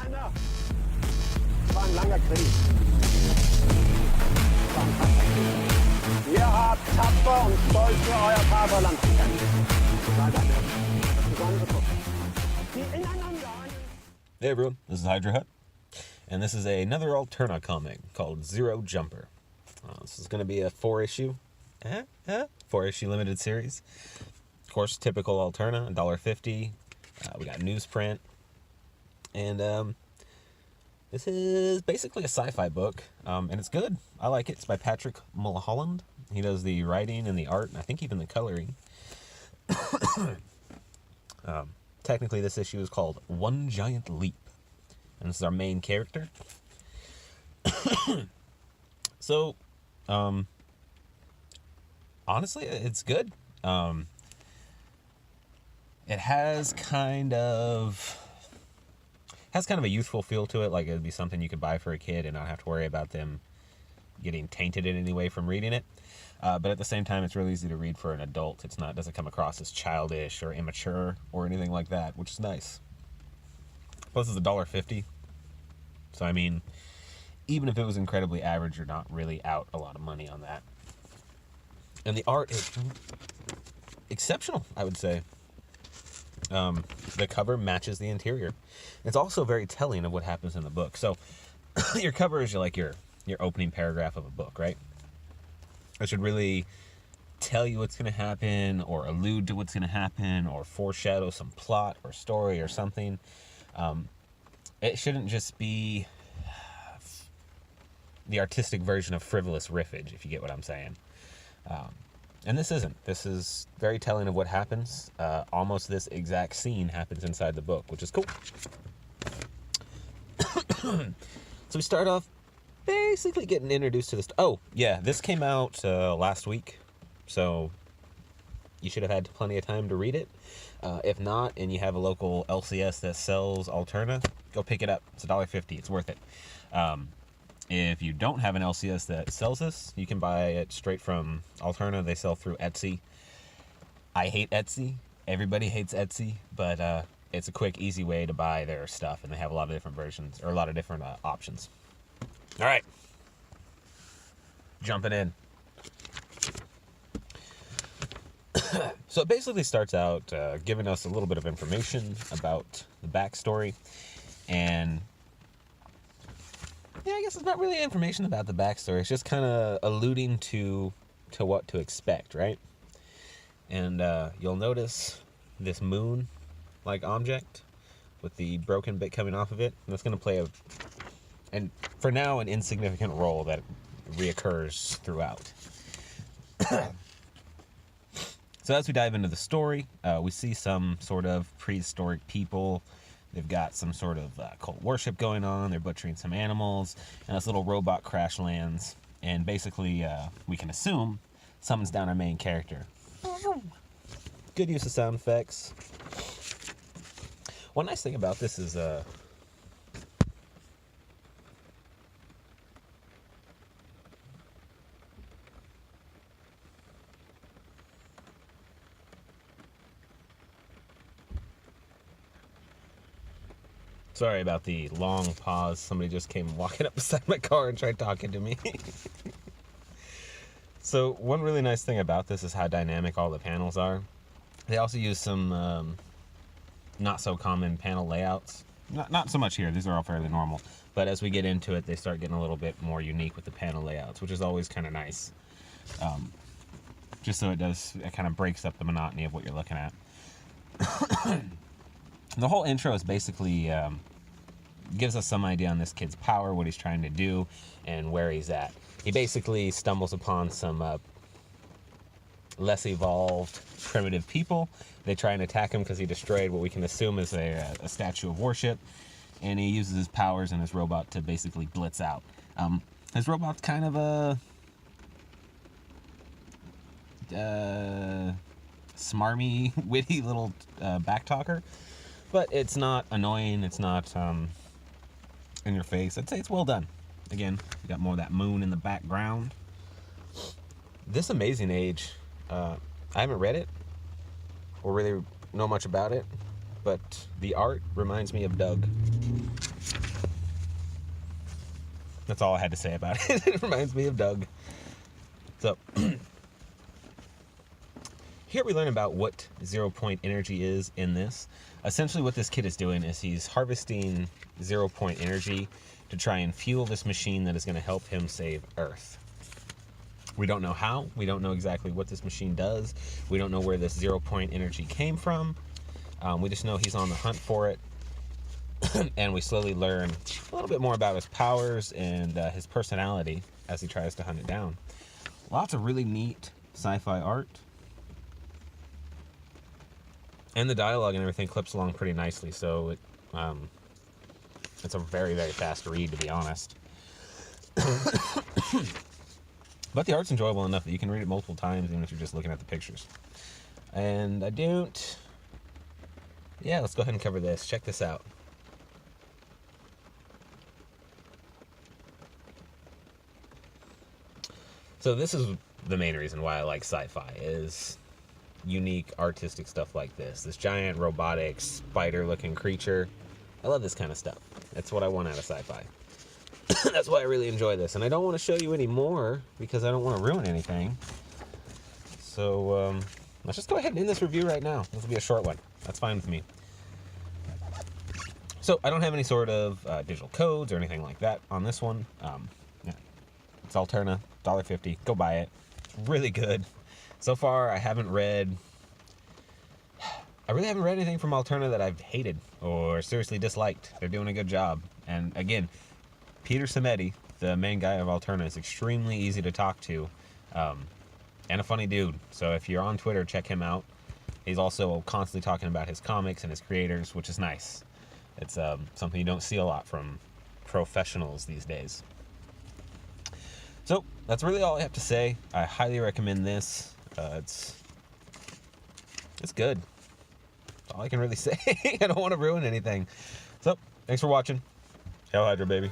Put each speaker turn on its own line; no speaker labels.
Männer. Es war ein langer Krieg. Es war ein harter Krieg. Ihr habt tapfer und stolz für euer Vaterland gekämpft. Seid eine besondere Truppe, die ineinander...
Hey everyone, this is Hydra Hut, and this is another Alterna comic called Zero Jumper. This is going to be a four-issue limited series. Of course, typical Alterna, $1.50. We got newsprint. And this is basically a sci-fi book, and it's good. I like it. It's by PATRICK Mulhololand. He does the writing and the art, and I think even the coloring. Technically, this issue is called One Giant Leap, and this is our main character. So, honestly, it's good. It has kind of a youthful feel to it, like it'd be something you could buy for a kid and not have to worry about them getting tainted in any way from reading it. But at the same time, it's really easy to read for an adult. Doesn't come across as childish or immature or anything like that, which is nice. Plus, it's $1.50. So, I mean, even if it was incredibly average, you're not really out a lot of money on that. And the art is exceptional, I would say. The cover matches the interior. It's also very telling of what happens in the book. So, your cover is like your opening paragraph of a book, right? It should really tell you what's going to happen, or allude to what's going to happen, or foreshadow some plot or story or something. It shouldn't just be the artistic version of frivolous riffage, if you get what I'm saying. And this isn't. This is very telling of what happens. Almost this exact scene happens inside the book, which is cool. So we start off basically getting introduced to this. Oh, yeah, this came out last week, so you should have had plenty of time to read it. If not, and you have a local LCS that sells Alterna, go pick it up. It's $1.50. It's worth it. If you don't have an LCS that sells this, you can buy it straight from Alterna. They sell through Etsy. I hate Etsy. Everybody hates Etsy, but it's a quick, easy way to buy their stuff, and they have a lot of different versions, or a lot of different options. All right. Jumping in. So it basically starts out giving us a little bit of information about the backstory, and yeah, I guess it's not really information about the backstory. It's just kind of alluding to what to expect, right? And you'll notice this moon-like object with the broken bit coming off of it. And that's going to play and for now, an insignificant role that reoccurs throughout. So as we dive into the story, we see some sort of prehistoric people. They've got some sort of cult worship going on. They're butchering some animals. And this little robot crash lands. And basically, we can assume summons down our main character. Good use of sound effects. One nice thing about this is... Sorry about the long pause. Somebody just came walking up beside my car and tried talking to me. So one really nice thing about this is how dynamic all the panels are. They also use some not so common panel layouts. Not so much here. These are all fairly normal. But as we get into it, they start getting a little bit more unique with the panel layouts, which is always kind of nice. Just so it kind of breaks up the monotony of what you're looking at. The whole intro is basically gives us some idea on this kid's power, what he's trying to do, and where he's at. He basically stumbles upon some less evolved, primitive people. They try and attack him because he destroyed what we can assume is a statue of worship, and he uses his powers and his robot to basically blitz out. His robot's kind of a smarmy, witty little backtalker. But it's not annoying, it's not in your face. I'd say it's well done. Again, you got more of that moon in the background. This Amazing Age, I haven't read it or really know much about it, but the art reminds me of Doug. That's all I had to say about it. It reminds me of Doug. So, here we learn about what 0-point energy is in this. Essentially what this kid is doing is he's harvesting 0-point energy to try and fuel this machine that is going to help him save Earth. We don't know how. We don't know exactly what this machine does. We don't know where this 0-point energy came from. We just know he's on the hunt for it. And we slowly learn a little bit more about his powers and his personality as he tries to hunt it down. Lots of really neat sci-fi art. And the dialogue and everything clips along pretty nicely, so it's a very, very fast read, to be honest. But the art's enjoyable enough that you can read it multiple times, even if you're just looking at the pictures. And yeah, let's go ahead and cover this. Check this out. So this is the main reason why I like sci-fi, is unique artistic stuff like this. This giant robotic spider-looking creature. I love this kind of stuff. That's what I want out of sci-fi. That's why I really enjoy this. And I don't want to show you any more because I don't want to ruin anything. So let's just go ahead and end this review right now. This will be a short one. That's fine with me. So I don't have any sort of digital codes or anything like that on this one. Yeah. It's Alterna, $1.50. Go buy it. It's really good. So far, I really haven't read anything from Alterna that I've hated or seriously disliked. They're doing a good job. And again, Peter Samedi, the main guy of Alterna, is extremely easy to talk to, and a funny dude. So if you're on Twitter, check him out. He's also constantly talking about his comics and his creators, which is nice. It's something you don't see a lot from professionals these days. So that's really all I have to say. I highly recommend this. It's good. That's all I can really say. I don't want to ruin anything. So thanks for watching. Hail Hydra, baby.